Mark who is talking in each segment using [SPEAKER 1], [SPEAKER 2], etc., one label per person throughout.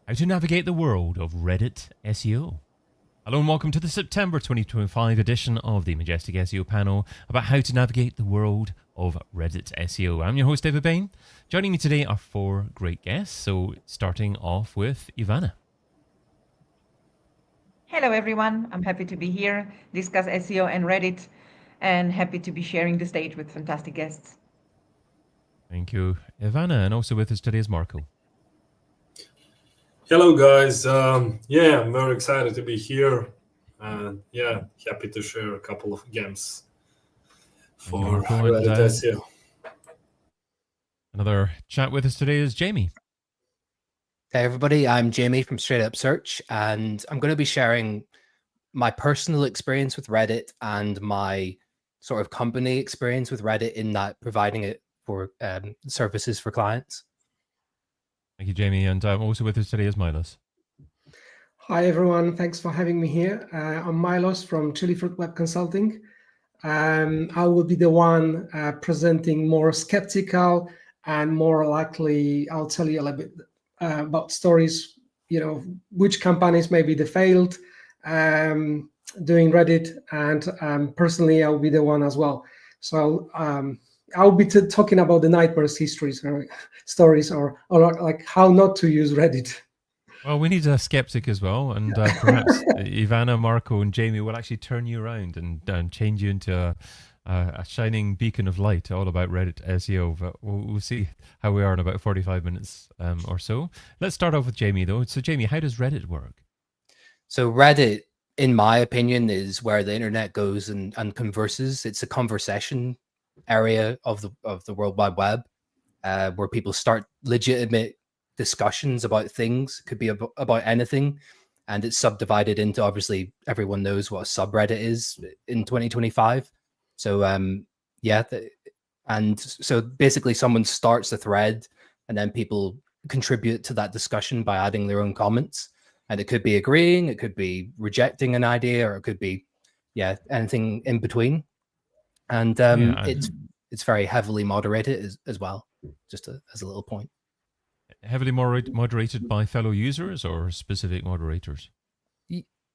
[SPEAKER 1] How to navigate the world of Reddit SEO. Hello and welcome to the September 2025 edition of the Majestic SEO Panel about how to navigate the world of Reddit SEO. I'm your host, David Bain. Joining me today are four great guests. So starting off with Ivana.
[SPEAKER 2] Hello everyone, I'm happy to be here, discuss SEO and Reddit, and happy to be sharing the stage with fantastic guests.
[SPEAKER 1] Thank you, Ivana. And also with us today is Marco.
[SPEAKER 3] Hello guys, I'm very excited to be here, and happy to share a couple of games for Reddit SEO.
[SPEAKER 1] Another chat with us today is Jamie.
[SPEAKER 4] Hey everybody, I'm Jamie from Straight Up Search, and I'm going to be sharing my personal experience with Reddit and my sort of company experience with Reddit in that providing it for services for clients.
[SPEAKER 1] Thank you, Jamie. And also with us today is Milos.
[SPEAKER 5] Hi, everyone. Thanks for having me here. I'm Milos from Chili Fruit Web Consulting. I will be the one presenting more skeptical and more likely, I'll tell you a little bit about stories, which companies maybe they failed doing Reddit. And personally, I'll be the one as well. So I'll be talking about the nightmares histories or stories or like how not to use Reddit.
[SPEAKER 1] Well, we need a skeptic as well, and perhaps Ivana, Marco, and Jamie will actually turn you around and change you into a shining beacon of light all about Reddit SEO. But we'll see how we are in about 45 minutes or so. Let's start off with Jamie, though. So, Jamie, how does Reddit work?
[SPEAKER 4] So Reddit, in my opinion, is where the internet goes and converses. It's a conversation area of the World Wide Web where people start legitimate discussions about things. It could be about anything, and it's subdivided into, obviously everyone knows what a subreddit is in 2025. So and so basically someone starts a thread and then people contribute to that discussion by adding their own comments, and it could be agreeing, it could be rejecting an idea, or it could be anything in between. And it's very heavily moderated as well, just as a little point.
[SPEAKER 1] Heavily moderated by fellow users or specific moderators?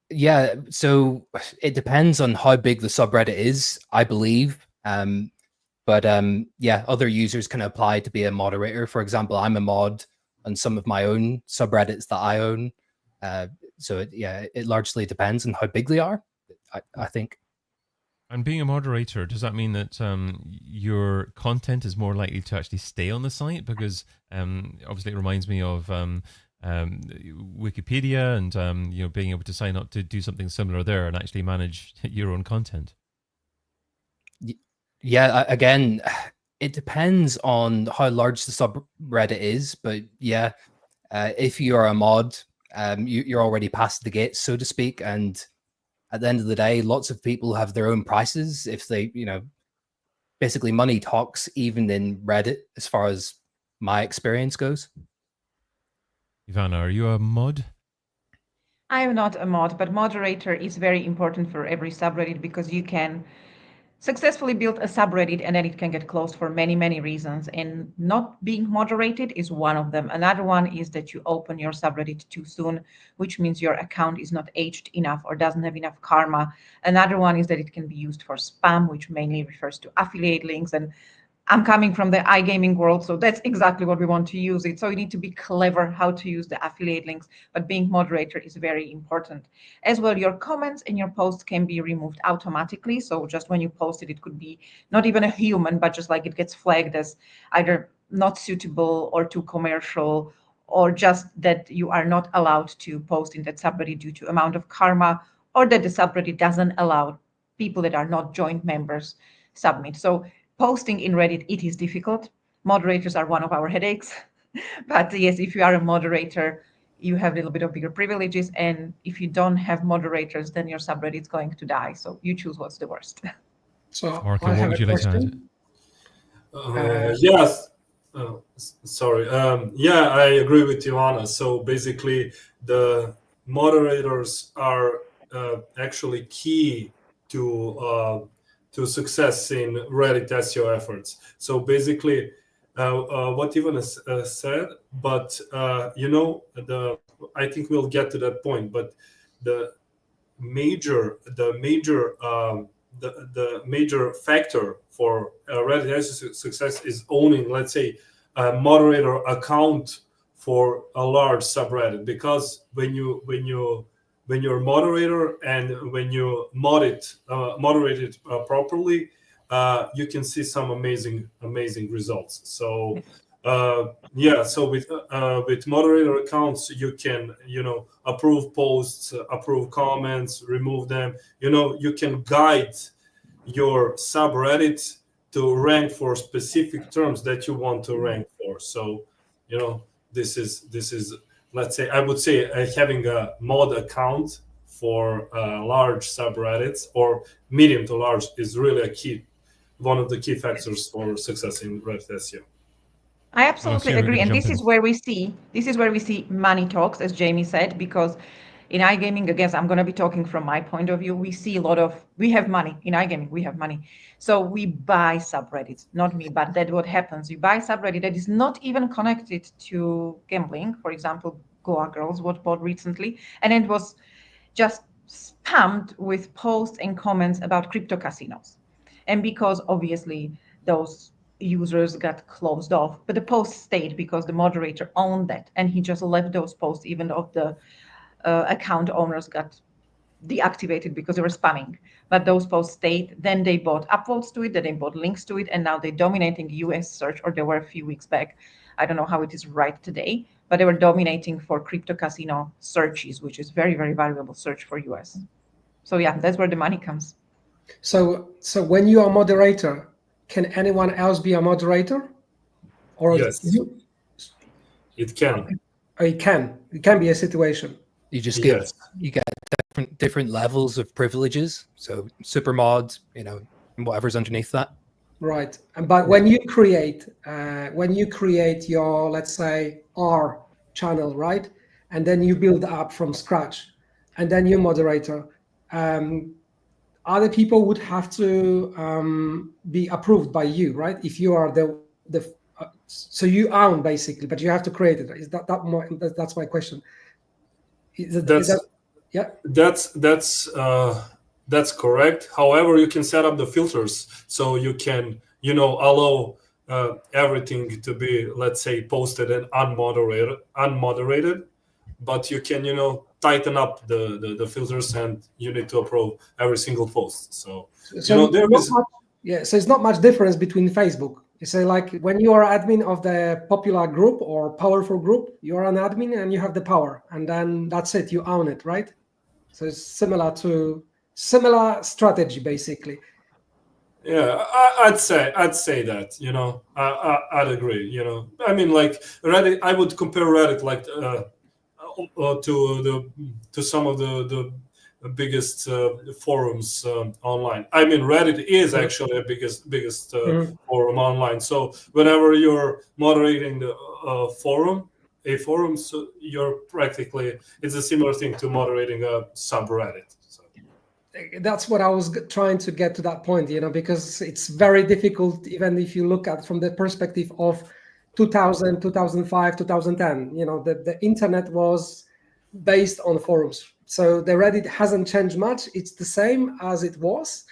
[SPEAKER 4] Yeah, so it depends on how big the subreddit is, I believe. But other users can apply to be a moderator. For example, I'm a mod on some of my own subreddits that I own. So it largely depends on how big they are, I think.
[SPEAKER 1] And being a moderator, does that mean that your content is more likely to actually stay on the site? Because obviously it reminds me of Wikipedia and being able to sign up to do something similar there and actually manage your own content.
[SPEAKER 4] Yeah, again, it depends on how large the subreddit is, but if you're a mod, you're already past the gates, so to speak, and at the end of the day, lots of people have their own prices. If they, basically money talks even in Reddit, as far as my experience goes.
[SPEAKER 1] Ivana, are you a mod?
[SPEAKER 2] I am not a mod, but moderator is very important for every subreddit because you can successfully build a subreddit and then it can get closed for many, many reasons. And not being moderated is one of them. Another one is that you open your subreddit too soon, which means your account is not aged enough or doesn't have enough karma. Another one is that it can be used for spam, which mainly refers to affiliate links. And I'm coming from the iGaming world, so that's exactly what we want to use it. So you need to be clever how to use the affiliate links, but being moderator is very important. As well, your comments and your posts can be removed automatically. So just when you post it, it could be not even a human, but just like it gets flagged as either not suitable or too commercial, or just that you are not allowed to post in that subreddit due to amount of karma, or that the subreddit doesn't allow people that are not joint members submit. So posting in Reddit, it is difficult. Moderators are one of our headaches. But yes, if you are a moderator, you have a little bit of bigger privileges. And if you don't have moderators, then your subreddit's going to die. So you choose what's the worst.
[SPEAKER 5] So
[SPEAKER 1] Marco, what would you like to add?
[SPEAKER 3] Yes. Sorry. I agree with Ivana. So basically, the moderators are actually key to success in Reddit SEO efforts. So basically, what Ivana said, but I think we'll get to that point. But the major factor for Reddit SEO success is owning, let's say, a moderator account for a large subreddit, because when you're a moderator and when you moderate it properly, you can see some amazing results. So so with moderator accounts, you can approve posts, approve comments, remove them. You can guide your subreddit to rank for specific terms that you want to rank for. So this is let's say, I would say having a mod account for large subreddits or medium to large is really one of the key factors for success in Reddit SEO.
[SPEAKER 2] I absolutely agree, and this is where we see money talks, as Jamie said, because in iGaming, again, I'm going to be talking from my point of view. We have money in iGaming. We have money, so we buy subreddits. Not me, but that's what happens. You buy subreddit that is not even connected to gambling. For example, Goa Girls was bought recently, and it was just spammed with posts and comments about crypto casinos, and because obviously those users got closed off, but the post stayed because the moderator owned that, and he just left those posts even though the account owners got deactivated because they were spamming. But those posts stayed. Then they bought upvotes to it, then they bought links to it, and now they're dominating US search, or they were a few weeks back. I don't know how it is right today, but they were dominating for crypto casino searches, which is very, very valuable search for US. So yeah, that's where the money comes.
[SPEAKER 5] So when you are a moderator, can anyone else be a moderator? Or
[SPEAKER 3] yes, it can.
[SPEAKER 5] It can be a situation.
[SPEAKER 4] You just you get different levels of privileges. So super mods, whatever's underneath that.
[SPEAKER 5] Right. But when you create your, let's say, R channel, right, and then you build up from scratch, and then you're moderator, other people would have to be approved by you, right? If you are so you own basically, but you have to create it. Is that's my question?
[SPEAKER 3] That's correct. However, you can set up the filters so you can allow everything to be, let's say, posted and unmoderated, but you can tighten up the filters, and you need to approve every single post. So
[SPEAKER 5] so it's not much difference between Facebook. You say, like, when you are admin of the popular group or powerful group, you are an admin and you have the power, and then that's it, you own it, right? So it's similar strategy, basically.
[SPEAKER 3] Yeah, I'd say that, I'd agree. I mean, like Reddit, I would compare Reddit like to some of the biggest forums online. I mean, Reddit is actually a biggest forum online. So whenever you're moderating the forum, so you're practically, it's a similar thing to moderating a subreddit. So
[SPEAKER 5] that's what I was trying to get to that point, because it's very difficult, even if you look at from the perspective of 2000, 2005, 2010. The internet was based on forums. So the Reddit hasn't changed much. It's the same as it was.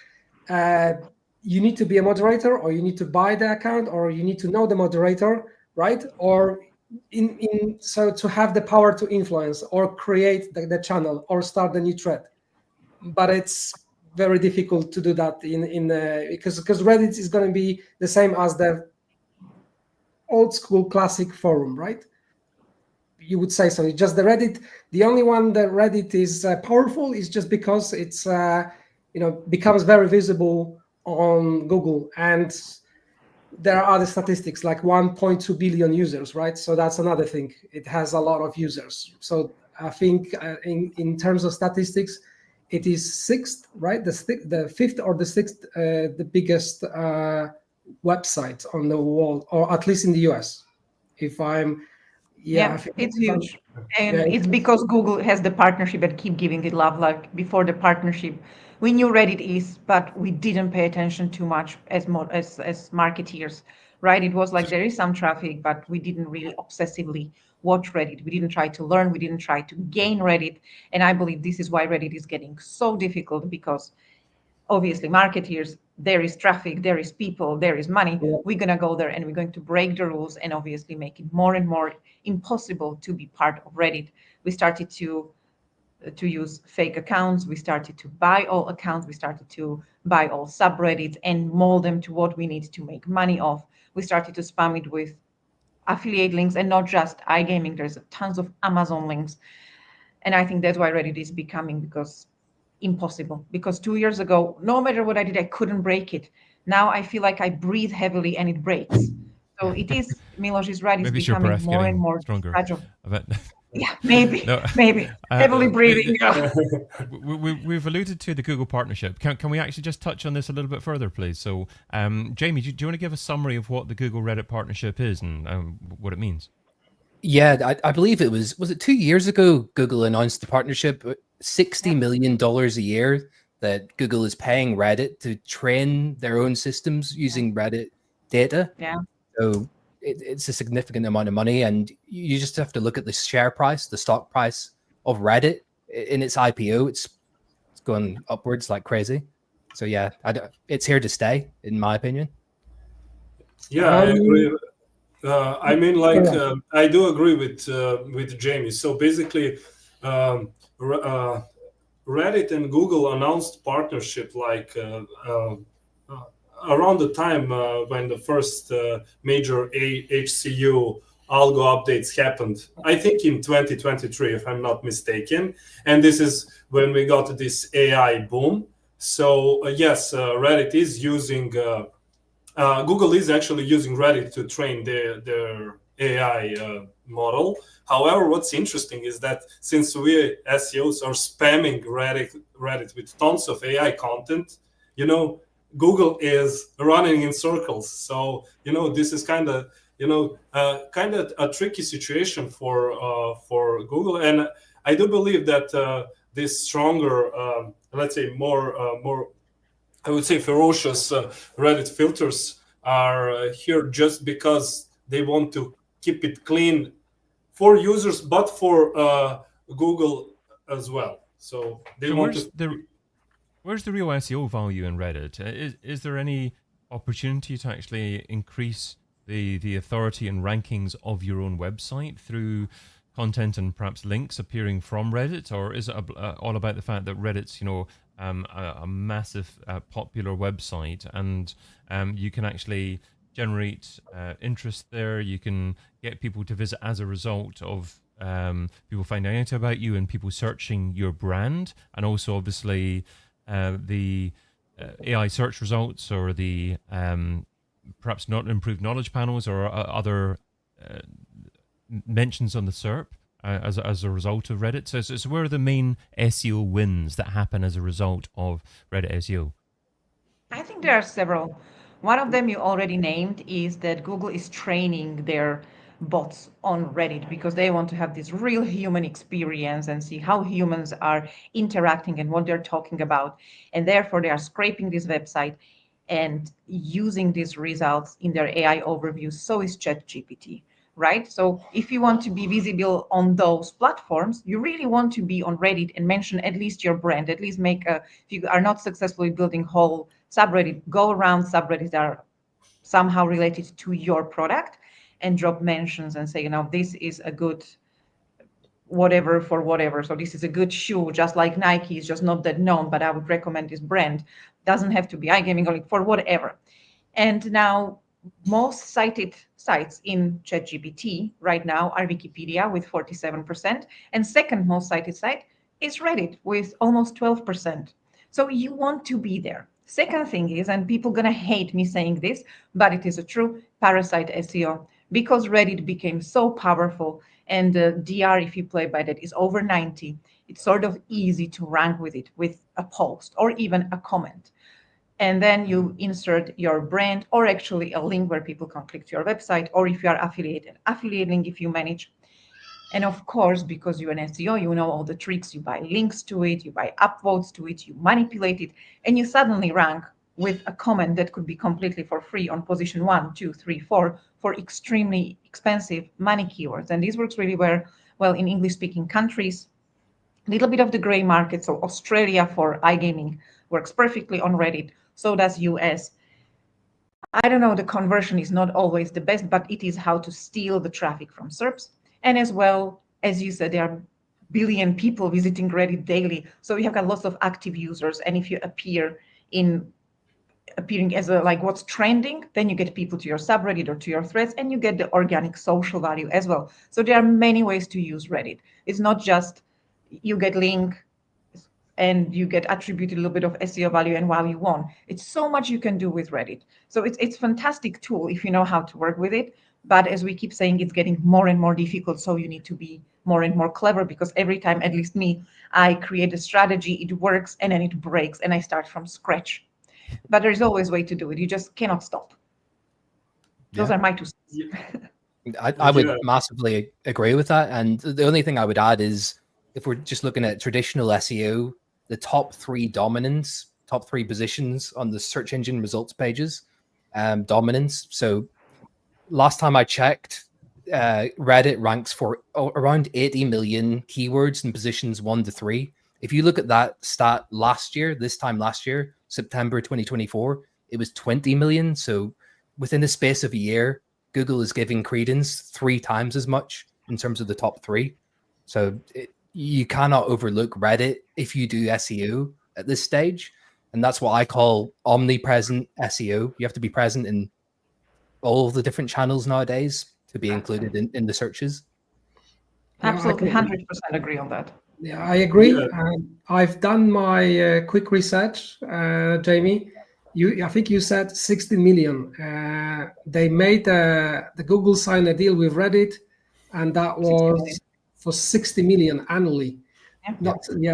[SPEAKER 5] You need to be a moderator, or you need to buy the account, or you need to know the moderator, right? Or so to have the power to influence or create the channel or start the new thread. But it's very difficult to do that because Reddit is going to be the same as the old school classic forum, right? You would say so. It's just the Reddit. The only one that Reddit is powerful is just because it's becomes very visible on Google, and there are other statistics like 1.2 billion users, right? So that's another thing. It has a lot of users. So I think in terms of statistics, it is sixth, right? The fifth or the sixth, the biggest website on the world, or at least in the US. It's
[SPEAKER 2] huge, and it's because Google has the partnership and keep giving it love. Like before the partnership, we knew Reddit is, but we didn't pay attention too much as marketeers, right? It was like there is some traffic, but we didn't really obsessively watch Reddit. We didn't try to learn. We didn't try to gain Reddit. And I believe this is why Reddit is getting so difficult, because obviously marketeers, there is traffic, there is people, there is money. We're going to go there and we're going to break the rules and obviously make it more and more impossible to be part of Reddit. We started to use fake accounts. We started to buy all accounts. We started to buy all subreddits and mold them to what we need to make money off. We started to spam it with affiliate links, and not just iGaming. There's tons of Amazon links. And I think that's why Reddit is becoming impossible. Because 2 years ago, no matter what I did, I couldn't break it. Now I feel like I breathe heavily and it breaks. So it is, Milos is right, it's
[SPEAKER 1] Maybe it's your
[SPEAKER 2] becoming
[SPEAKER 1] breath
[SPEAKER 2] more and
[SPEAKER 1] getting
[SPEAKER 2] more
[SPEAKER 1] stronger.
[SPEAKER 2] fragile.
[SPEAKER 1] I bet.
[SPEAKER 2] Yeah, maybe,
[SPEAKER 1] No,
[SPEAKER 2] heavily breathing.
[SPEAKER 1] We've alluded to the Google partnership. Can we actually just touch on this a little bit further, please? So, Jamie, do you want to give a summary of what the Google Reddit partnership is and what it means?
[SPEAKER 4] Yeah, I believe it was it 2 years ago Google announced the partnership, $60 million a year that Google is paying Reddit to train their own systems using Reddit data.
[SPEAKER 2] Yeah.
[SPEAKER 4] So it's a significant amount of money, and you just have to look at the share price, the stock price of Reddit in its IPO. It's going upwards like crazy. So yeah, it's here to stay, in my opinion.
[SPEAKER 3] Yeah, I agree. I mean, like, I do agree with Jamie. So basically, Reddit and Google announced partnership like around the time when the first major HCU algo updates happened. I think in 2023, if I'm not mistaken. And this is when we got this AI boom. So yes, Reddit is using. Google is actually using Reddit to train their AI model. However, what's interesting is that since we SEOs are spamming Reddit with tons of AI content, Google is running in circles. So this is kind of a tricky situation for Google, and I do believe that this stronger, let's say more. I would say ferocious Reddit filters are here just because they want to keep it clean for users, but for Google as well. So they want to.
[SPEAKER 1] Where's the real SEO value in Reddit? Is there any opportunity to actually increase the authority and rankings of your own website through content and perhaps links appearing from Reddit, or is it all about the fact that Reddit's a massive popular website, and you can actually generate interest there? You can get people to visit as a result of people finding out about you and people searching your brand, and also obviously the AI search results, or the perhaps not improved knowledge panels, or other mentions on the SERP as a result of Reddit. So where are the main SEO wins that happen as a result of Reddit SEO?
[SPEAKER 2] I think there are several. One of them you already named is that Google is training their bots on Reddit because they want to have this real human experience and see how humans are interacting and what they're talking about. And therefore, they are scraping this website and using these results in their AI overview. So is ChatGPT, right? So if you want to be visible on those platforms, you really want to be on Reddit and mention at least your brand, at least if you are not successfully building whole subreddit, go around subreddits that are somehow related to your product and drop mentions and say, this is a good whatever for whatever. So this is a good shoe, just like Nike is just not that known, but I would recommend this brand. Doesn't have to be iGaming, only for whatever. And now most cited sites in ChatGPT right now are Wikipedia with 47%, and second most cited site is Reddit with almost 12%. So you want to be there. Second thing is, and people gonna hate me saying this, but it is a true parasite SEO, because Reddit became so powerful, and the DR, if you play by that, is over 90. It's sort of easy to rank with it, with a post or even a comment. And then you insert your brand, or actually a link where people can click to your website, or if you are affiliated, affiliate link if you manage. And of course, because you're an SEO, you know all the tricks. You buy links to it, you buy upvotes to it, you manipulate it, and you suddenly rank with a comment that could be completely for free on position 1, 2, 3, 4 for extremely expensive money keywords. And this works really well in English-speaking countries. A little bit of the gray market, so Australia for iGaming works perfectly on Reddit, so does US. I don't know, the conversion is not always the best, but it is how to steal the traffic from SERPs. And as well, as you said, there are billion people visiting Reddit daily. So you have got lots of active users. And if you appearing as like what's trending, then you get people to your subreddit or to your threads, and you get the organic social value as well. So there are many ways to use Reddit. It's not just you get link and you get attributed a little bit of SEO value and while you won. It's so much you can do with Reddit. So it's a fantastic tool if you know how to work with it. But as we keep saying, it's getting more and more difficult. So you need to be more and more clever, because every time, at least me, I create a strategy, it works, and then it breaks, and I start from scratch. But there's always a way to do it. You just cannot stop. Those are my 2 cents.
[SPEAKER 4] I would massively agree with that. And the only thing I would add is, if we're just looking at traditional SEO, the top 3 dominance, top 3 positions on the search engine results pages, dominance. So last time I checked, Reddit ranks for around 80 million keywords in positions 1 to 3. If you look at that stat this time last year, September 2024, it was 20 million. So within the space of a year, Google is giving credence 3 times as much in terms of the top 3. So you cannot overlook Reddit if you do SEO at this stage. And that's what I call omnipresent SEO. You have to be present in all of the different channels nowadays to be included in the searches.
[SPEAKER 2] Absolutely, 100% agree on that.
[SPEAKER 5] Yeah, I agree. I've done my quick research, Jamie. I think you said 60 million. They made the Google signed a deal with Reddit, and that was for 60 million annually.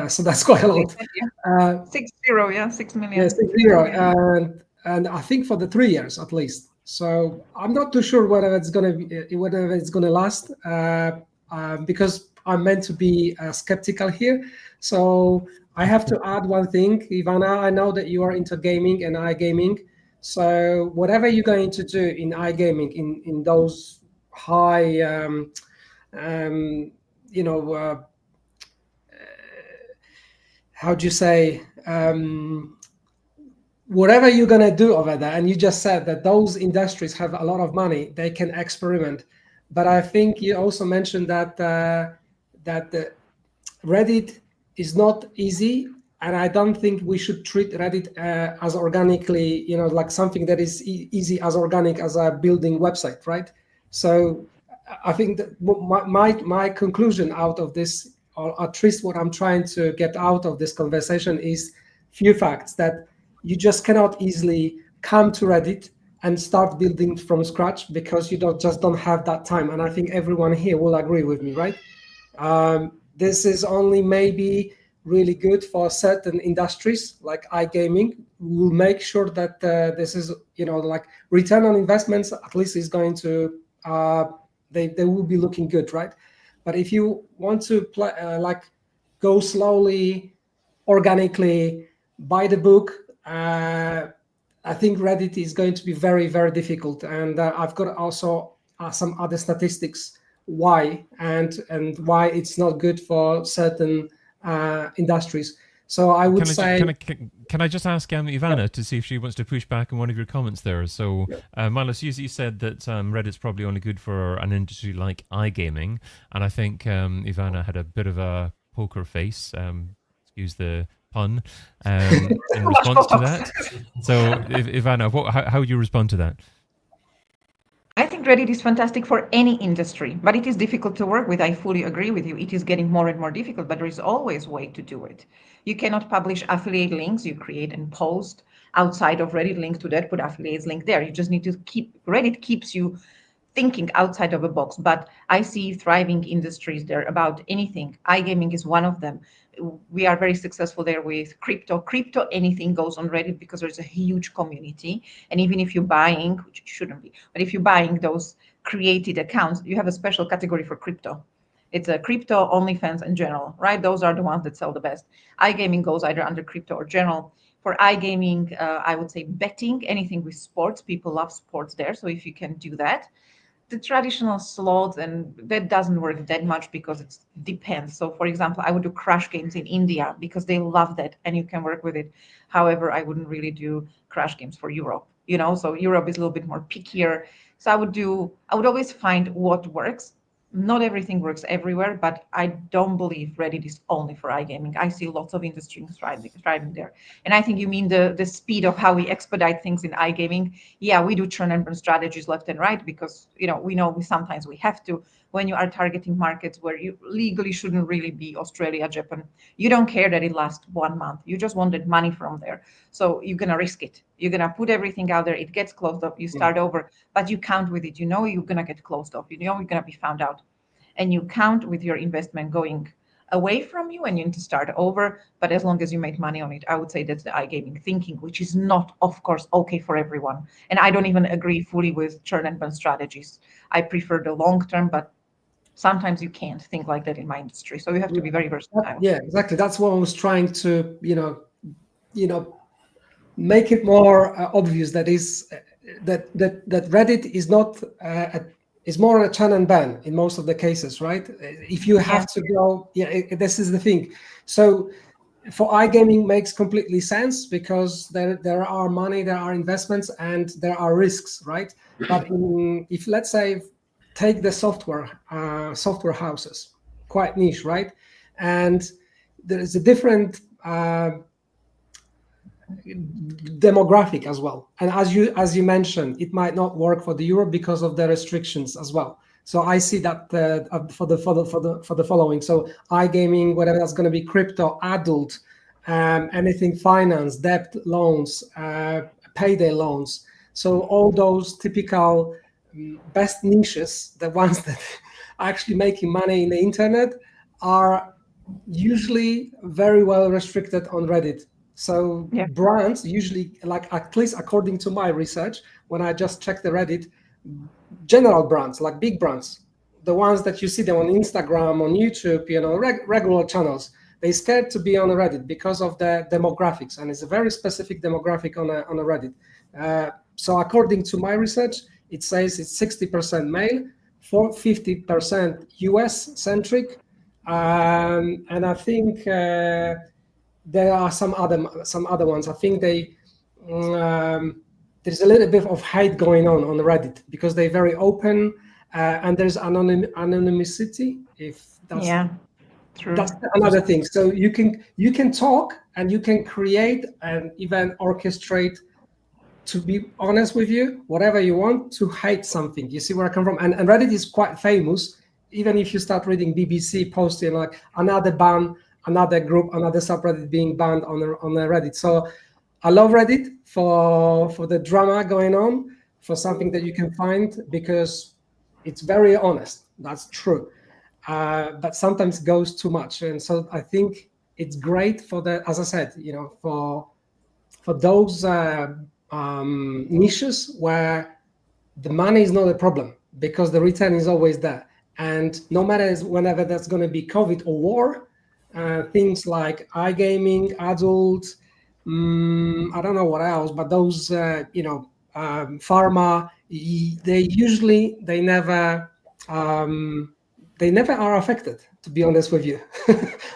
[SPEAKER 5] So that's quite a lot.
[SPEAKER 2] 6 million. 6 million.
[SPEAKER 5] Yeah, 60, and I think for the 3 years at least. So I'm not too sure whether it's gonna last, because I'm meant to be skeptical here. So I have to add one thing, Ivana. I know that you are into gaming and iGaming. So whatever you're going to do in iGaming, in those high, how do you say? Whatever you're going to do over there, and you just said that those industries have a lot of money, they can experiment. But I think you also mentioned that Reddit is not easy, and I don't think we should treat Reddit as organically, like something that is easy as organic as a building website, right? So I think that my conclusion out of this, or at least what I'm trying to get out of this conversation, is few facts that you just cannot easily come to Reddit and start building from scratch, because you just don't have that time. And I think everyone here will agree with me, right? This is only maybe really good for certain industries like iGaming. We'll make sure that this is, like return on investments at least is going to, they will be looking good, right? But if you want to play, go slowly, organically, buy the book, I think Reddit is going to be very, very difficult. And I've got also some other statistics why and why it's not good for certain industries. So I would say...
[SPEAKER 1] Can I just ask Ivana to see if she wants to push back on one of your comments there? So, Milos, you said that Reddit's probably only good for an industry like iGaming. And I think Ivana had a bit of a poker face, excuse the pun, in response to that. So, Ivana, how would you respond to that?
[SPEAKER 2] I think Reddit is fantastic for any industry, but it is difficult to work with. I fully agree with you. It is getting more and more difficult, but there is always a way to do it. You cannot publish affiliate links. You create and post outside of Reddit, link to that, put affiliates link there. You just need to Reddit keeps you thinking outside of a box. But I see thriving industries there about anything. iGaming is one of them. We are very successful there with crypto. Anything goes on Reddit because there's a huge community. And even if you're buying, which it shouldn't be, but if you're buying those created accounts, you have a special category for crypto. It's a crypto, OnlyFans, and general, right? Those are the ones that sell the best. iGaming goes either under crypto or general. For iGaming, I would say betting, anything with sports. People love sports there. So if you can do that, the traditional slots, and that doesn't work that much because it depends. So for example, I would do crash games in India because they love that and you can work with it. However, I wouldn't really do crash games for Europe, so Europe is a little bit more pickier. So I would always find what works. Not everything works everywhere, but I don't believe Reddit is only for iGaming. I see lots of industries thriving there. And I think you mean the speed of how we expedite things in iGaming. Yeah, we do churn and burn strategies left and right because we know sometimes we have to. When you are targeting markets where you legally shouldn't really be, Australia, Japan, you don't care that it lasts 1 month. You just wanted money from there. So you're gonna risk it. You're gonna put everything out there. It gets closed off. You start over, but you count with it. You know you're gonna get closed off. You know you're gonna be found out, and you count with your investment going away from you and you need to start over. But as long as you make money on it, I would say that's the iGaming thinking, which is not, of course, okay for everyone. And I don't even agree fully with churn and burn strategies. I prefer the long term, but sometimes you can't think like that in my industry. So you have to be very versatile.
[SPEAKER 5] Yeah, exactly. That's what I was trying to, make it more obvious. That is that Reddit is not is more a churn and burn in most of the cases, right? If you have to go, this is the thing. So for iGaming makes completely sense because there are money, there are investments, and there are risks, right? But if let's say take the software houses, quite niche, right? And there is a different demographic as well, and as you mentioned, it might not work for the Europe because of the restrictions as well. So I see that for the following. So iGaming, whatever that's going to be, crypto, adult, anything finance, debt loans, payday loans. So all those typical best niches, the ones that are actually making money in the internet, are usually very well restricted on Reddit. So brands usually, like at least according to my research, when I just check the Reddit, general brands, like big brands, the ones that you see them on Instagram, on YouTube, regular channels, they're scared to be on Reddit because of the demographics, and it's a very specific demographic on a Reddit. So according to my research, it says it's 60% male, 50% US centric, and I think there are some other ones. I think there's a little bit of hate going on Reddit because they're very open, and there's anonymity. If that's
[SPEAKER 2] true.
[SPEAKER 5] That's another thing. So you can talk and you can create and even orchestrate, to be honest with you, whatever you want to hate something. You see where I come from? And Reddit is quite famous. Even if you start reading BBC posting like another ban, another group, another subreddit being banned on the Reddit. So I love Reddit for the drama going on, for something that you can find, because it's very honest. That's true. But sometimes it goes too much. And so I think it's great for as I said, for those niches where the money is not a problem because the return is always there. And no matter whenever that's going to be COVID or war, things like iGaming, adult, I don't know what else, but those, pharma, they never are affected, to be honest with you,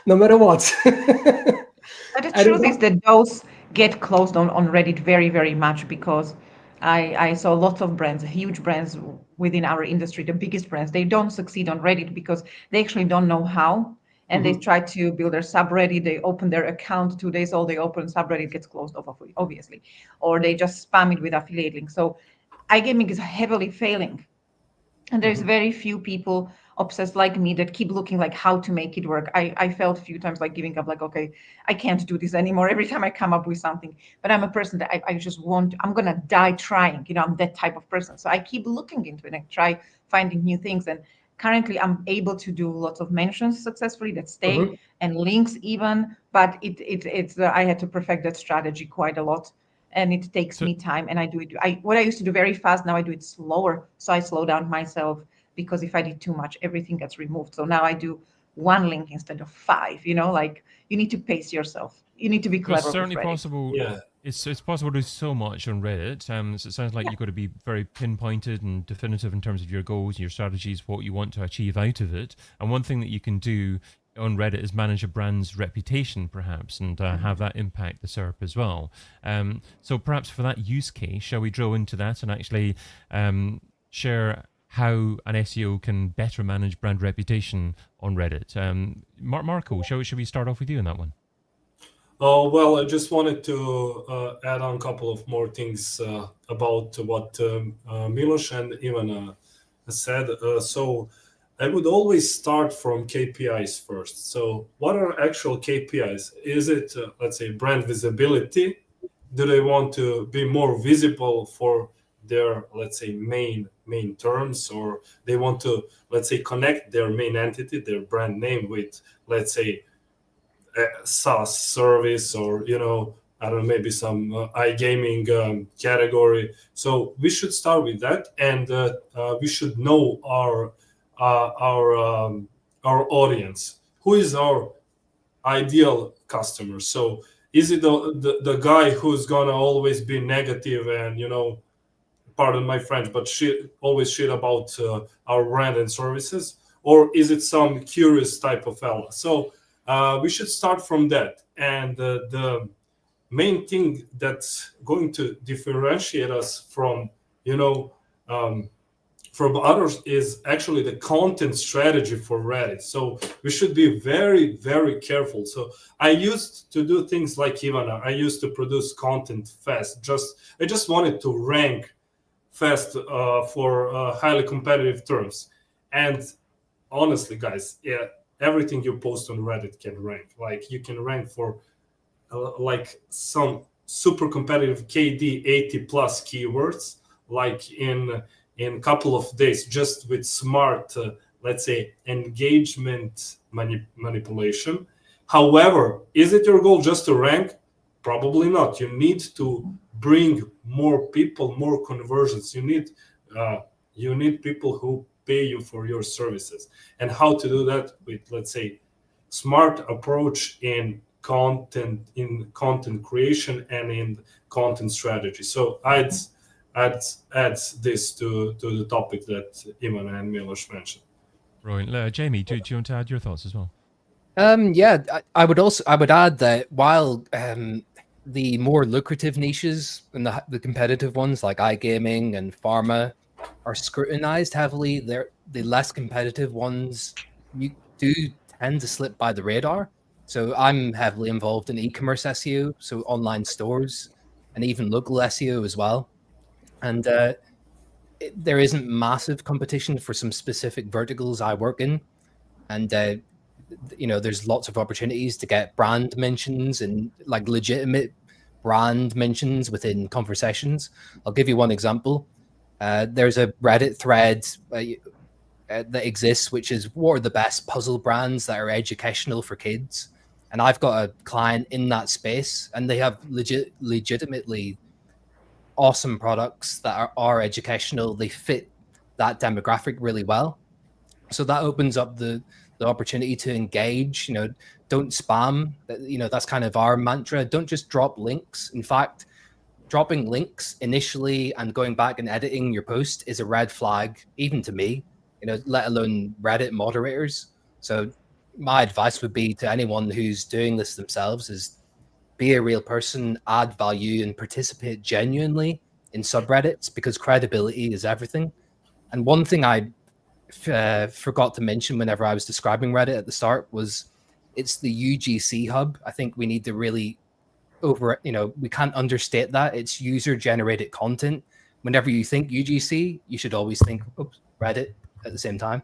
[SPEAKER 5] no matter what.
[SPEAKER 2] But the truth is that those get closed on Reddit very, very much because I saw lots of brands, huge brands within our industry, the biggest brands, they don't succeed on Reddit because they actually don't know how. And they try to build their subreddit, they open their account, 2 days old, they open subreddit, gets closed off, obviously. Or they just spam it with affiliate links. So iGaming is heavily failing. And there's very few people obsessed like me that keep looking like how to make it work. I felt a few times like giving up, like, okay, I can't do this anymore every time I come up with something. But I'm a person that I just I'm going to die trying. I'm that type of person. So I keep looking into it and try finding new things. And currently I'm able to do lots of mentions successfully that stay and links even. But it's I had to perfect that strategy quite a lot. And it takes me time, and I do it. What I used to do very fast, now I do it slower. So I slow down myself because if I did too much, everything gets removed. So now I do one link instead of 5. You know, like you need to pace yourself. You need to be
[SPEAKER 1] It's
[SPEAKER 2] clever with
[SPEAKER 1] certainly
[SPEAKER 2] Reddit.
[SPEAKER 1] possible.
[SPEAKER 3] Yeah.
[SPEAKER 1] It's possible to do so much on Reddit. So it sounds like you've got to be very pinpointed and definitive in terms of your goals, your strategies, what you want to achieve out of it. And one thing that you can do on Reddit is manage a brand's reputation, perhaps, and have that impact the SERP as well. So perhaps for that use case, shall we drill into that and actually share how an SEO can better manage brand reputation on Reddit? Marco, should we start off with you on that one?
[SPEAKER 3] Oh, well, I just wanted to add on a couple of more things about what Milos and Ivana said. So I would always start from KPIs first. So what are actual KPIs? Is it, let's say, brand visibility? Do they want to be more visible for their, let's say, main terms, or they want to, let's say, connect their main entity, their brand name, with, let's say, SaaS service, or I don't know, maybe some iGaming category. So we should start with that, and we should know our audience. Who is our ideal customer? So is it the guy who's gonna always be negative and pardon my French, but always shit about our brand and services, or is it some curious type of fella? So we should start from that. And the main thing that's going to differentiate us from others is actually the content strategy for Reddit. So we should be very, very careful. So I used to do things like Ivana. I used to produce content fast. I just wanted to rank fast for highly competitive terms. And honestly, guys, yeah, everything you post on Reddit can rank. Like you can rank for like some super competitive KD 80 plus keywords, like in a couple of days, just with smart, let's say, engagement manipulation. However, is it your goal just to rank? Probably not. You need to bring more people, more conversions. You need people who pay you for your services. And how to do that with, let's say, smart approach in content creation and in content strategy. So adds this to the topic that Ivana and Milos mentioned.
[SPEAKER 1] Right, Jamie, do you want to add your thoughts as well?
[SPEAKER 4] Yeah, I would add that while the more lucrative niches and the competitive ones like iGaming and pharma are scrutinized heavily, the less competitive ones you do tend to slip by the radar. So I'm heavily involved in e-commerce SEO, so online stores, and even local SEO as well. And there isn't massive competition for some specific verticals I work in, and there's lots of opportunities to get brand mentions and like legitimate brand mentions within conversations. I'll give you one example. There's a Reddit thread that exists, which is what are the best puzzle brands that are educational for kids. And I've got a client in that space, and they have legitimately awesome products that are educational. They fit that demographic really well. So that opens up the opportunity to engage. Don't spam. That's kind of our mantra. Don't just drop links. In fact, dropping links initially and going back and editing your post is a red flag, even to me, let alone Reddit moderators. So my advice would be to anyone who's doing this themselves is be a real person, add value, and participate genuinely in subreddits, because credibility is everything. And one thing I forgot to mention whenever I was describing Reddit at the start was it's the UGC hub. I think we need to really we can't understate that. It's user-generated content. Whenever you think UGC, you should always think Reddit at the same time.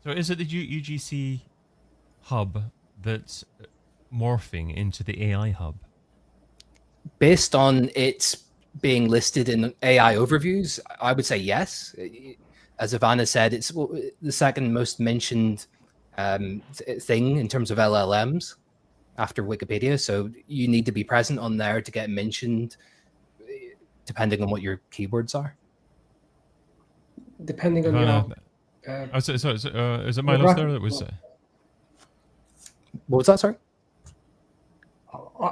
[SPEAKER 1] So is it the UGC hub that's morphing into the AI hub?
[SPEAKER 4] Based on its being listed in AI overviews, I would say yes. As Ivana said, it's the second most mentioned thing in terms of LLMs after Wikipedia. So you need to be present on there to get mentioned, depending on what your keywords are.
[SPEAKER 5] Depending on
[SPEAKER 1] Ivana,
[SPEAKER 5] your...
[SPEAKER 1] is it Milos there that was...
[SPEAKER 4] What was that, sorry?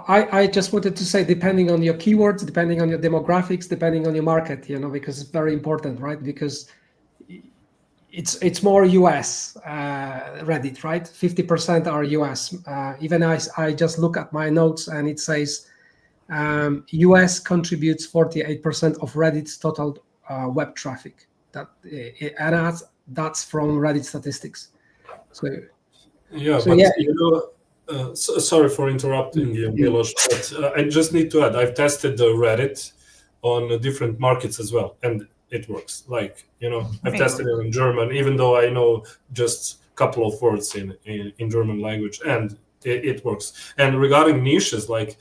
[SPEAKER 5] I just wanted to say, depending on your keywords, depending on your demographics, depending on your market, because it's very important, right? Because it's more US Reddit, right? 50% are US. Even I just look at my notes and it says US contributes 48% of Reddit's total web traffic. And that's from Reddit statistics. So
[SPEAKER 3] sorry for interrupting you, Milos, but I just need to add, I've tested the Reddit on different markets as well, and it works. Like, I've tested it in German, even though I know just a couple of words in German language, and it works. And regarding niches, like,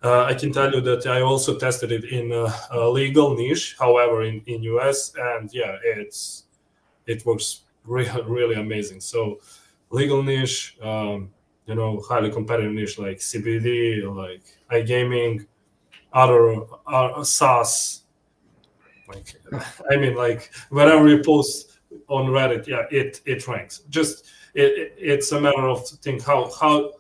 [SPEAKER 3] I can tell you that I also tested it in a legal niche, however, in US, and it works really, really amazing. So legal niche, highly competitive niche like CBD, like iGaming, other SaaS. Like, like whenever you post on Reddit, it ranks. Just it's a matter of think how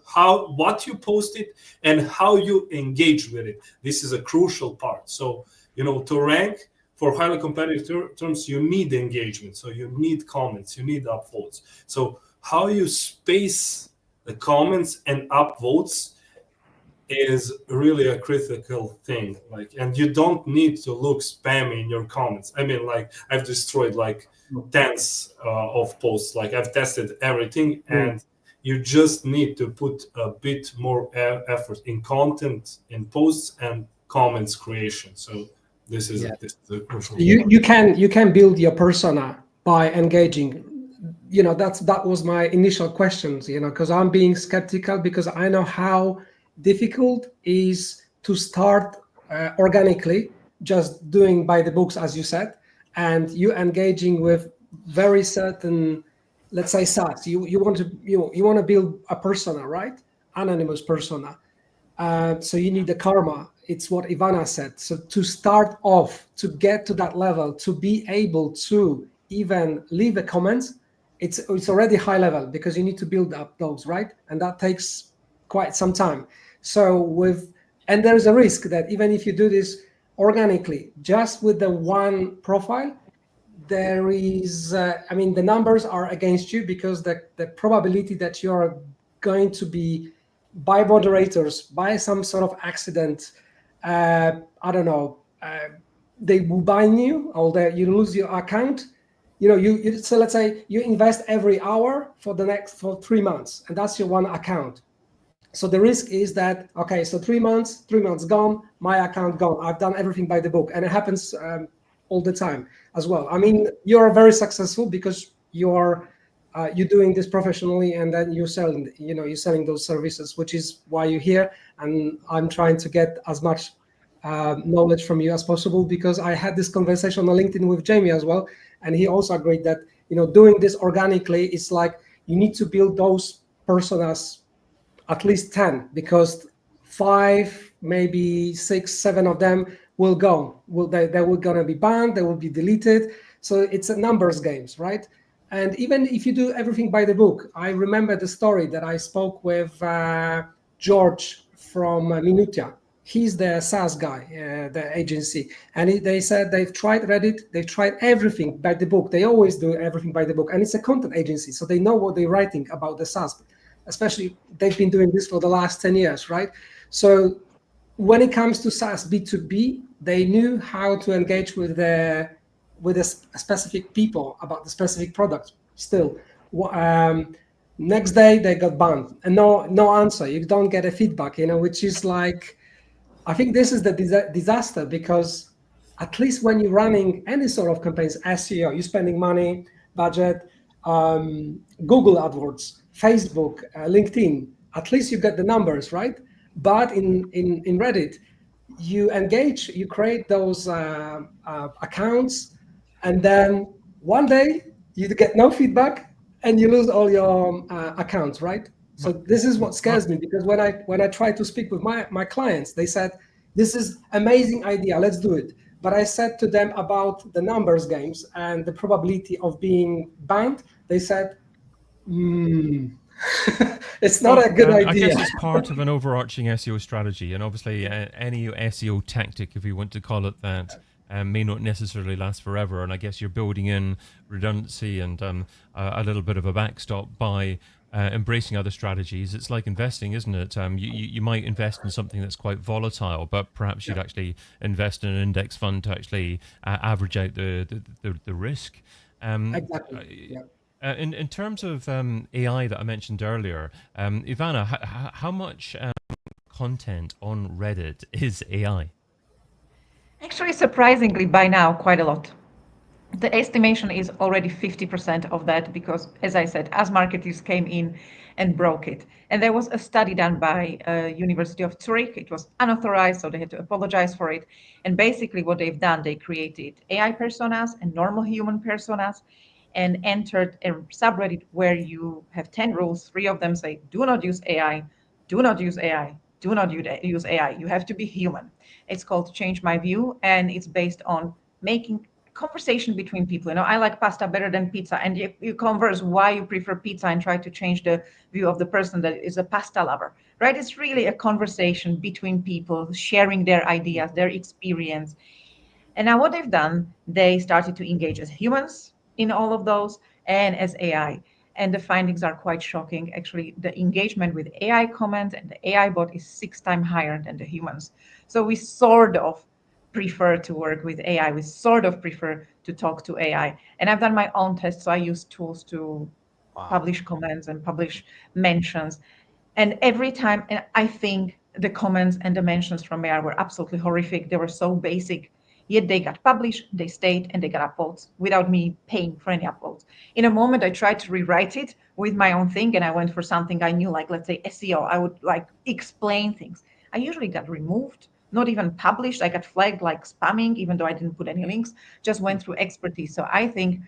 [SPEAKER 3] what you posted and how you engage with it. This is a crucial part. So to rank for highly competitive terms, you need engagement. So you need comments, you need upvotes. So how you space the comments and upvotes is really a critical thing. Like, and you don't need to look spammy in your comments. Like, I've destroyed like tens of posts. Like, I've tested everything, and you just need to put a bit more effort in content, in posts, and comments creation. So this is the crucial.
[SPEAKER 5] You can build your persona by engaging. That was my initial questions. Because I'm being skeptical, because I know how difficult is to start organically, just doing by the books, as you said, and you engaging with very certain, let's say, SaaS. You want to build a persona, right? Anonymous persona. So you need the karma. It's what Ivana said. So to start off, to get to that level, to be able to even leave a comment, it's already high level, because you need to build up those, right? And that takes quite some time. So and there's a risk that even if you do this organically, just with the one profile, there is, the numbers are against you, because the probability that you're going to be, by moderators, by some sort of accident, they will ban you, or that you lose your account. So let's say you invest every hour for 3 months, and that's your one account. So the risk is that, okay, so 3 months gone, my account gone. I've done everything by the book, and it happens all the time as well. You're very successful because you're doing this professionally, and then you're selling those services, which is why you're here. And I'm trying to get as much knowledge from you as possible, because I had this conversation on LinkedIn with Jamie as well, and he also agreed that doing this organically is like you need to build those personas, at least 10, because 5, maybe 6, 7 of them will go. They will gonna be banned, they will be deleted. So it's a numbers games, right? And even if you do everything by the book, I remember the story that I spoke with George from Minutia. He's the SaaS guy, the agency. And they said they've tried Reddit, they've tried everything by the book. They always do everything by the book. And it's a content agency, so they know what they're writing about the SaaS. Especially, they've been doing this for the last 10 years, right? So when it comes to SaaS B2B, they knew how to engage with the specific people about the specific product. Still, next day they got banned, and no answer. You don't get a feedback, which is like, I think this is the disaster, because at least when you're running any sort of campaigns, SEO, you're spending money, budget, Google AdWords, Facebook, LinkedIn, at least you get the numbers, right? But in Reddit, you engage, you create those accounts, and then one day you get no feedback and you lose all your accounts, right? So this is what scares me, because when I try to speak with my clients, they said, this is amazing idea, let's do it. But I said to them about the numbers games and the probability of being banned. They said, It's not a good idea.
[SPEAKER 1] I guess it's part of an overarching SEO strategy, and obviously any SEO tactic, if we want to call it that, may not necessarily last forever. And I guess you're building in redundancy and a little bit of a backstop by embracing other strategies. It's like investing, isn't it? You might invest in something that's quite volatile, but perhaps you'd actually invest in an index fund to actually average out the risk.
[SPEAKER 5] Exactly. Yeah.
[SPEAKER 1] In terms of AI that I mentioned earlier, Ivana, how much content on Reddit is AI?
[SPEAKER 2] Actually, surprisingly, by now, quite a lot. The estimation is already 50% of that because, as I said, as marketers came in and broke it. And there was a study done by University of Zurich. It was unauthorized, so they had to apologize for it. And basically what they've done, they created AI personas and normal human personas and entered a subreddit where you have 10 rules. 3 of them say, do not use AI, do not use AI, do not use AI. You have to be human. It's called Change My View, and it's based on making conversation between people. I like pasta better than pizza, and you converse why you prefer pizza and try to change the view of the person that is a pasta lover, right? It's really a conversation between people sharing their ideas, their experience. And now what they've done, they started to engage as humans in all of those and as AI. And the findings are quite shocking. Actually, the engagement with AI comments and the AI bot is 6 times higher than the humans. So we sort of prefer to work with AI. We sort of prefer to talk to AI. And I've done my own tests. So I use tools to publish comments and publish mentions. And every time, and I think the comments and the mentions from AI were absolutely horrific. They were so basic, yet they got published, they stayed, and they got upvotes without me paying for any upvotes. In a moment, I tried to rewrite it with my own thing, and I went for something I knew, like, let's say, SEO. I would like explain things. I usually got removed, not even published. I got flagged like spamming, even though I didn't put any links, just went through expertise. So I think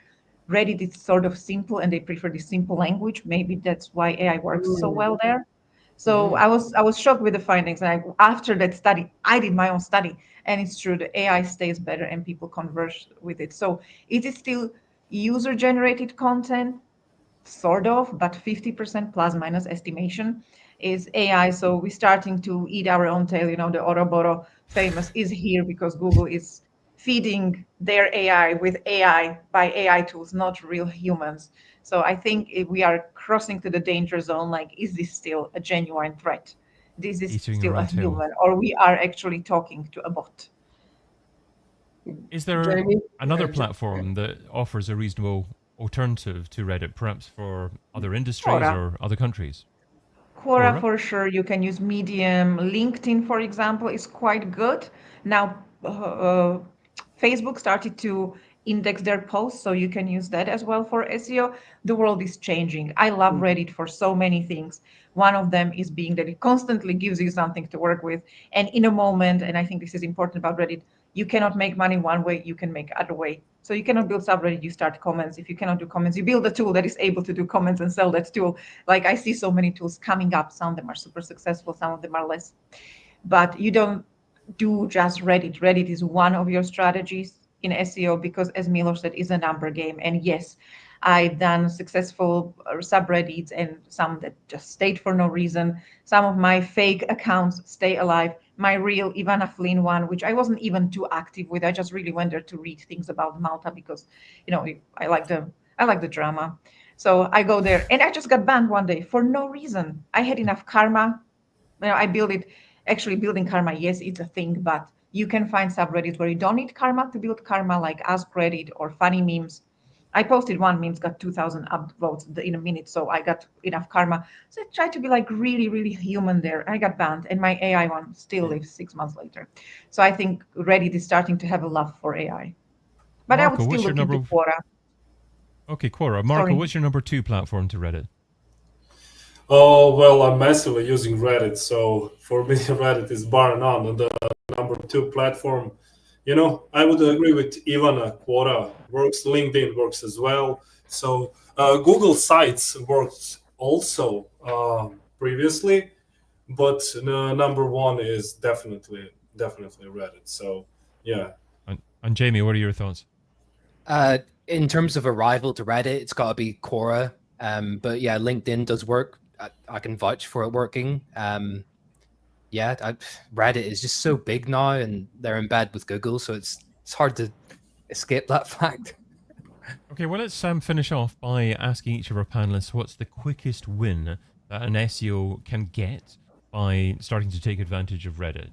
[SPEAKER 2] Reddit is sort of simple, and they prefer the simple language. Maybe that's why AI works so well there. So I was shocked with the findings. And after that study, I did my own study, and it's true the AI stays better and people converse with it. So is it still user-generated content? Sort of, but 50% plus minus estimation is AI. So we're starting to eat our own tail. The Oroboro famous is here because Google is feeding their AI with AI by AI tools, not real humans. So I think if we are crossing to the danger zone, like, is this still a genuine threat? This is
[SPEAKER 1] Eating
[SPEAKER 2] still
[SPEAKER 1] your
[SPEAKER 2] a
[SPEAKER 1] own tail.
[SPEAKER 2] human, or we are actually talking to a bot?
[SPEAKER 1] Is there
[SPEAKER 5] Jamie?
[SPEAKER 1] another platform that offers a reasonable alternative to Reddit, perhaps for other industries
[SPEAKER 2] Quora.
[SPEAKER 1] or other countries?
[SPEAKER 2] Quora
[SPEAKER 1] Quora?
[SPEAKER 2] for sure. You can use Medium. LinkedIn, for example, is quite good. Now, Facebook started to index their posts, so you can use that as well for SEO. The world is changing. I love Reddit for so many things. One of them is being that it constantly gives you something to work with. And in a moment, and I think this is important about Reddit, you cannot make money one way, you can make other way. So you cannot build subreddit, you start comments. If you cannot do comments, you build a tool that is able to do comments and sell that tool. Like, I see so many tools coming up. Some of them are super successful, some of them are less. But you don't do just Reddit. Reddit is one of your strategies in SEO because, as Milos said, it's a number game. And yes, I've done successful subreddits and some that just stayed for no reason. Some of my fake accounts stay alive. My real Ivana Flynn one, which I wasn't even too active with. I just really went there to read things about Malta because, I like the drama. So I go there, and I just got banned one day for no reason. I had enough karma. I build it. Actually, building karma, yes, it's a thing, but you can find subreddits where you don't need karma to build karma, like Ask Reddit or Funny Memes. I posted one memes, got 2,000 upvotes in a minute, so I got enough karma. So I tried to be like really, really human there. I got banned, and my AI one still lives 6 months later. So I think Reddit is starting to have a love for AI. But I would
[SPEAKER 1] Marco,
[SPEAKER 2] still
[SPEAKER 1] what's your
[SPEAKER 2] look into
[SPEAKER 1] number?
[SPEAKER 2] Quora.
[SPEAKER 1] Okay, Quora. Marco,
[SPEAKER 2] Sorry.
[SPEAKER 1] what's your number 2 platform to Reddit?
[SPEAKER 3] Oh, well, I'm massively using Reddit, so for me, Reddit is bar none. And the number 2 platform, I would agree with Ivana. Quora works, LinkedIn works as well. So Google Sites worked also previously, but number 1 is definitely Reddit. So yeah.
[SPEAKER 1] And Jamie, what are your thoughts?
[SPEAKER 4] In terms of a rival to Reddit, it's got to be Quora. But yeah, LinkedIn does work. I can vouch for it working. Yeah, Reddit is just so big now, and they're in bed with Google, so it's hard to escape that fact.
[SPEAKER 1] Okay, well, let's finish off by asking each of our panelists what's the quickest win that an SEO can get by starting to take advantage of Reddit.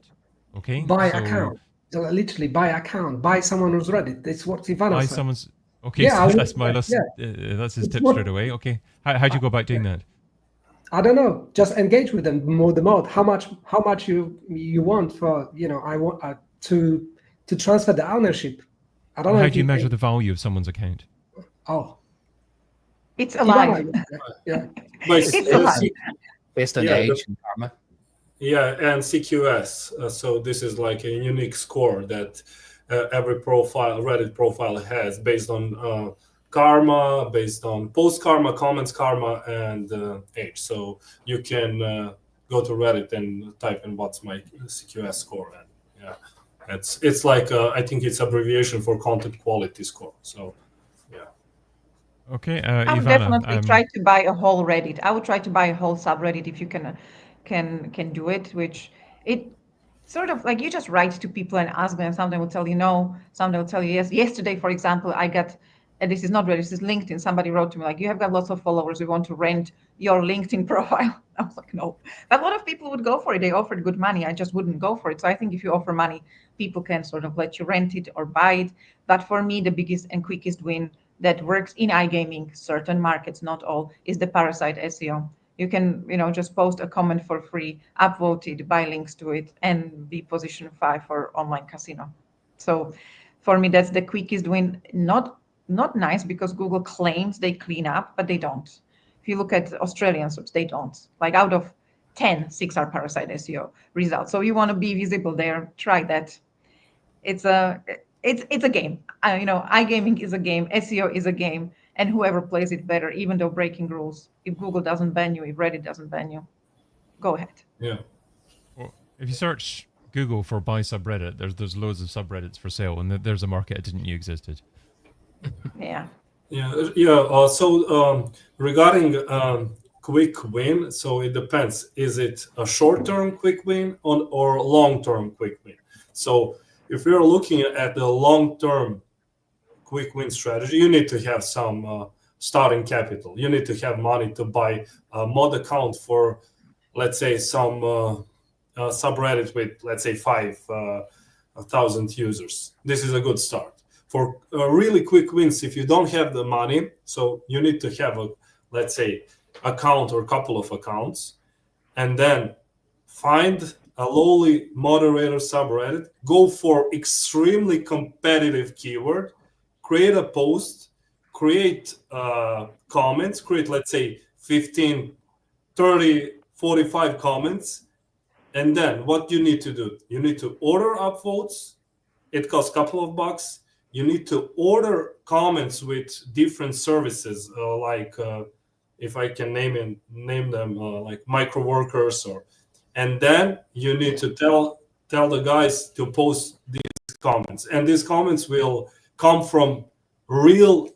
[SPEAKER 1] Okay,
[SPEAKER 5] Buy account. So literally buy account. Buy someone who's Reddit. That's what Ivana
[SPEAKER 1] buy
[SPEAKER 5] said.
[SPEAKER 1] someone's. Okay,
[SPEAKER 5] Yeah,
[SPEAKER 1] so that's Milos.
[SPEAKER 5] yeah.
[SPEAKER 1] That's his
[SPEAKER 5] It's
[SPEAKER 1] tip
[SPEAKER 5] what-
[SPEAKER 1] straight away. Okay, how do you go about doing that?
[SPEAKER 5] I don't know. Just engage with them more. How much you want for, you know, I want to transfer the ownership. I don't know.
[SPEAKER 1] How
[SPEAKER 5] if
[SPEAKER 1] do you measure
[SPEAKER 5] can-
[SPEAKER 1] the value of someone's account?
[SPEAKER 5] Oh,
[SPEAKER 2] It's alive.
[SPEAKER 5] yeah.
[SPEAKER 3] But
[SPEAKER 2] It's alive.
[SPEAKER 4] Based on
[SPEAKER 3] Yeah,
[SPEAKER 4] age and karma.
[SPEAKER 3] Yeah, and CQS. So this is like a unique score that every Reddit profile has based on karma, based on post karma, comments karma, and age. So you can go to Reddit and type in what's my CQS score, and yeah, it's like I think it's abbreviation for content quality score. So yeah.
[SPEAKER 1] Okay,
[SPEAKER 2] I would
[SPEAKER 1] Ivana.
[SPEAKER 2] definitely try to buy a whole Reddit. I would try to buy a whole subreddit if you can do it, which it sort of like you just write to people and ask them, and somebody will tell you no, somebody will tell you yes. Yesterday, for example, I got, and this is not Reddit, this is LinkedIn. Somebody wrote to me like, you have got lots of followers, we want to rent your LinkedIn profile. I was like, no. But a lot of people would go for it. They offered good money. I just wouldn't go for it. So I think if you offer money, people can sort of let you rent it or buy it. But for me, the biggest and quickest win that works in iGaming, certain markets, not all, is the parasite SEO. You can, just post a comment for free, upvote it, buy links to it, and be position 5 for online casino. So for me, that's the quickest win. Not nice because Google claims they clean up, but they don't. If you look at Australian search, they don't. Like out of 10, 6 are parasite SEO results. So you want to be visible there, try that. It's a game. iGaming is a game, SEO is a game, and whoever plays it better, even though breaking rules, if Google doesn't ban you, if Reddit doesn't ban you, go ahead.
[SPEAKER 3] Yeah.
[SPEAKER 1] Well, if you search Google for buy subreddit, there's loads of subreddits for sale, and there's a market I didn't know existed.
[SPEAKER 2] Yeah.
[SPEAKER 3] So regarding quick win, so it depends. Is it a short-term quick win or long-term quick win? So if you're looking at the long-term quick win strategy, you need to have some starting capital. You need to have money to buy a mod account for, let's say, some subreddit with, let's say, 5,000 users. This is a good start. For really quick wins, if you don't have the money, so you need to have a, let's say, account or a couple of accounts, and then find a lowly moderator subreddit, go for extremely competitive keyword, create a post, create comments, create, let's say, 15, 30, 45 comments, and then what you need to do, you need to order upvotes. It costs a couple of bucks. You need to order comments with different services, if I can name them, like micro workers, and then you need to tell the guys to post these comments, and these comments will come from real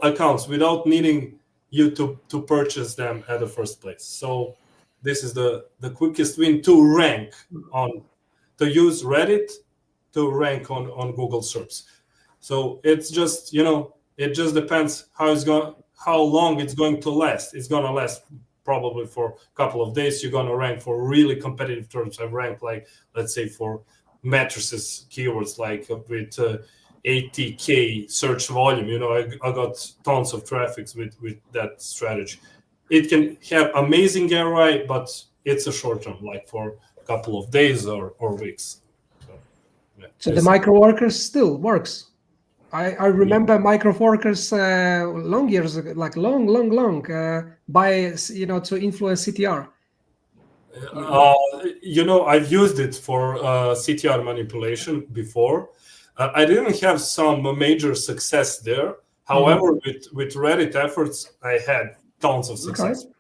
[SPEAKER 3] accounts without needing you to purchase them at the first place. So this is the quickest win to rank to use Reddit to rank on Google search. So it's just, it just depends how long it's going to last. It's going to last probably for a couple of days. You're going to rank for really competitive terms. I've ranked, like, let's say, for mattresses keywords, like with 80K search volume. I got tons of traffic with that strategy. It can have amazing ROI, but it's a short term, like for a couple of days or weeks.
[SPEAKER 5] So the micro workers still works. I remember micro workers long years ago, like long by to influence CTR.
[SPEAKER 3] I've used it for CTR manipulation before. I didn't have some major success there. However, with Reddit efforts, I had tons of success. Okay.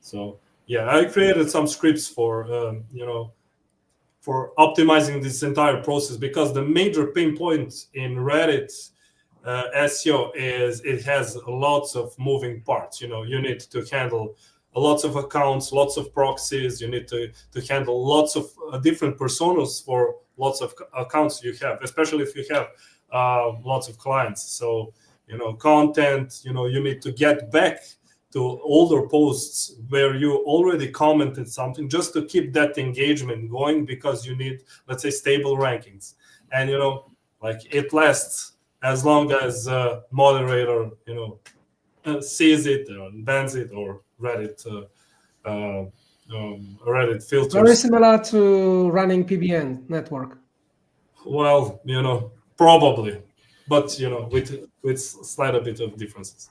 [SPEAKER 3] So yeah, I created some scripts for for optimizing this entire process, because the major pain point in Reddit SEO is it has lots of moving parts. You need to handle lots of accounts, lots of proxies. You need to handle lots of different personas for lots of accounts you have, especially if you have lots of clients. So, content, you need to get back to older posts where you already commented something, just to keep that engagement going, because you need, let's say, stable rankings. And, it lasts as long as moderator, sees it or bans it, or Reddit filters.
[SPEAKER 5] Very similar to running PBN network.
[SPEAKER 3] Well, probably, but with slight a bit of differences.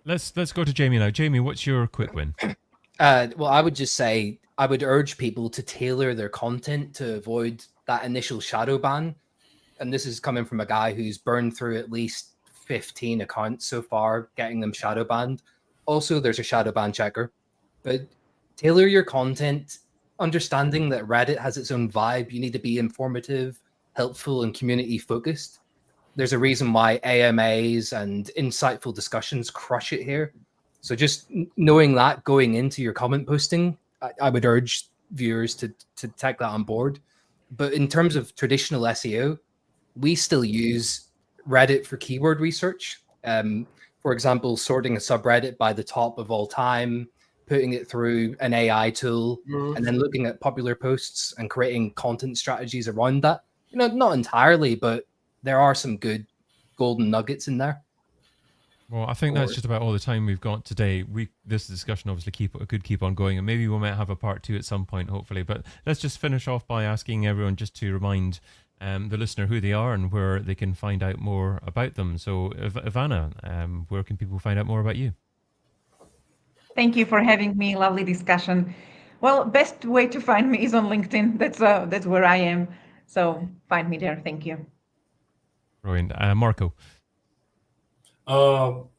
[SPEAKER 1] Let's go to Jamie now. Jamie, what's your quick win?
[SPEAKER 4] Well, I would just say I would urge people to tailor their content to avoid that initial shadow ban. And this is coming from a guy who's burned through at least 15 accounts so far, getting them shadow banned. Also, there's a shadow ban checker. But tailor your content, understanding that Reddit has its own vibe. You need to be informative, helpful, and community focused. There's a reason why AMAs and insightful discussions crush it here. So just knowing that going into your comment posting, I would urge viewers to take that on board. But in terms of traditional SEO, we still use Reddit for keyword research. For example, sorting a subreddit by the top of all time, putting it through an AI tool, and then looking at popular posts and creating content strategies around that. Not entirely, but there are some good golden nuggets in there.
[SPEAKER 1] Well, I think that's just about all the time we've got today. This discussion obviously could keep on going, and maybe we might have a part 2 at some point, hopefully. But let's just finish off by asking everyone just to remind the listener who they are and where they can find out more about them. So, Ivana, where can people find out more about you?
[SPEAKER 2] Thank you for having me. Lovely discussion. Well, best way to find me is on LinkedIn. That's where I am. So find me there. Thank you.
[SPEAKER 1] Brilliant. Marco.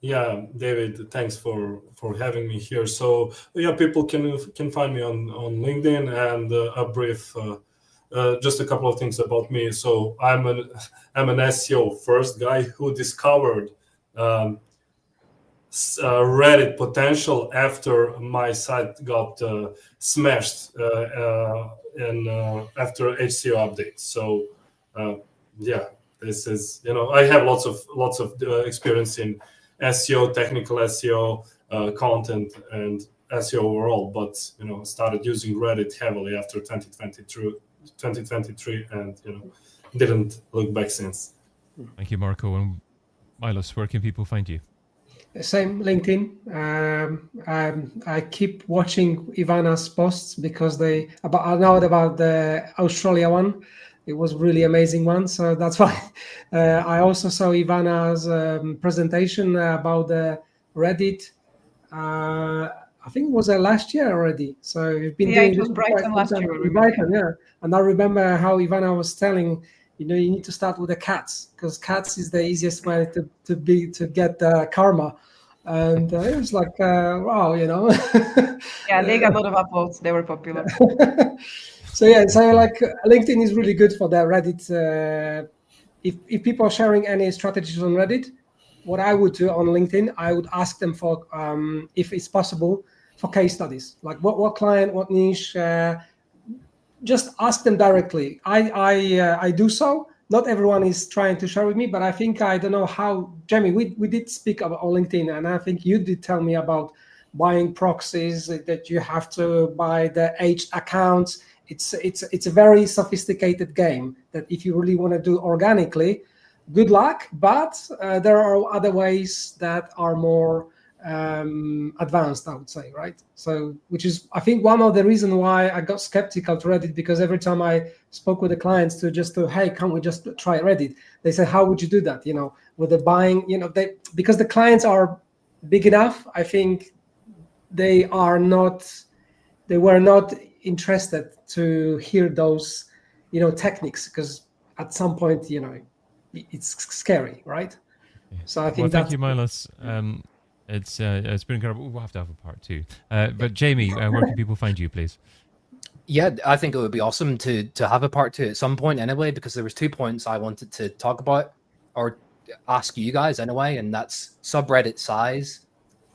[SPEAKER 3] Yeah, David, thanks for having me here. So yeah, people can find me on LinkedIn, and a brief just a couple of things about me. So I'm an SEO first guy who discovered Reddit potential after my site got smashed and after HCO updates. So yeah, this is, I have lots of experience in SEO, technical SEO, content, and SEO overall, but started using Reddit heavily after 2023 and didn't look back since.
[SPEAKER 1] Thank you, Marco. And Milos, where can people find you?
[SPEAKER 5] Same, LinkedIn. I keep watching Ivana's posts because I know about the Australia one. It was really amazing one, so that's why. I also saw Ivana's presentation about the Reddit. I think it was last year already. So you've been doing
[SPEAKER 2] it was Brighton last year.
[SPEAKER 5] Brighton, yeah. And I remember how Ivana was telling, you need to start with the cats, because cats is the easiest way to get karma. And it was like, wow,
[SPEAKER 2] Yeah, they got a lot of upvotes. They were popular.
[SPEAKER 5] So yeah, so like LinkedIn is really good for that. Reddit. If people are sharing any strategies on Reddit, what I would do on LinkedIn, I would ask them for, if it's possible, for case studies. Like what client, what niche. Just ask them directly. I do so. Not everyone is trying to share with me, but I think, I don't know how, Jamie, we did speak about on LinkedIn, and I think you did tell me about buying proxies, that you have to buy the aged accounts. It's a very sophisticated game that if you really want to do organically, good luck. But there are other ways that are more advanced, I would say, right? So, which is, I think, one of the reasons why I got skeptical to Reddit, because every time I spoke with the clients hey, can't we just try Reddit? They said, how would you do that? With the buying, because the clients are big enough, I think they were not interested to hear those, techniques, because at some point, it's scary, right?
[SPEAKER 1] Yeah.
[SPEAKER 5] So I think
[SPEAKER 1] thank you, Milos. It's been incredible. We'll have to have a part 2. But Jamie, where can people find you, please?
[SPEAKER 4] Yeah, I think it would be awesome to have a part 2 at some point anyway, because there was 2 points I wanted to talk about or ask you guys anyway, and that's subreddit size.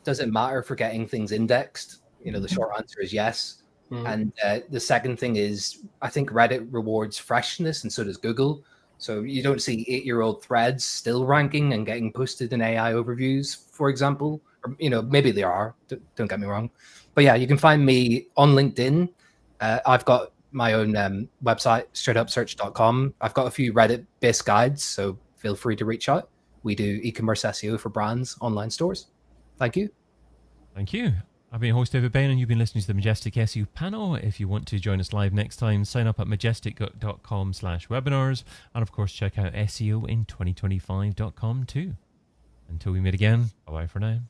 [SPEAKER 4] Does it matter for getting things indexed? The short answer is yes. And the second thing is, I think Reddit rewards freshness, and so does Google. So you don't see 8-year-old threads still ranking and getting posted in AI overviews, for example. Or, maybe they are, don't get me wrong. But yeah, you can find me on LinkedIn. I've got my own website, straightupsearch.com. I've got a few Reddit-based guides, so feel free to reach out. We do e-commerce SEO for brands, online stores. Thank you.
[SPEAKER 1] Thank you. I've been your host, David Bain, and you've been listening to the Majestic SEO panel. If you want to join us live next time, sign up at majestic.com/webinars. And of course, check out SEOin2025.com too. Until we meet again, bye-bye for now.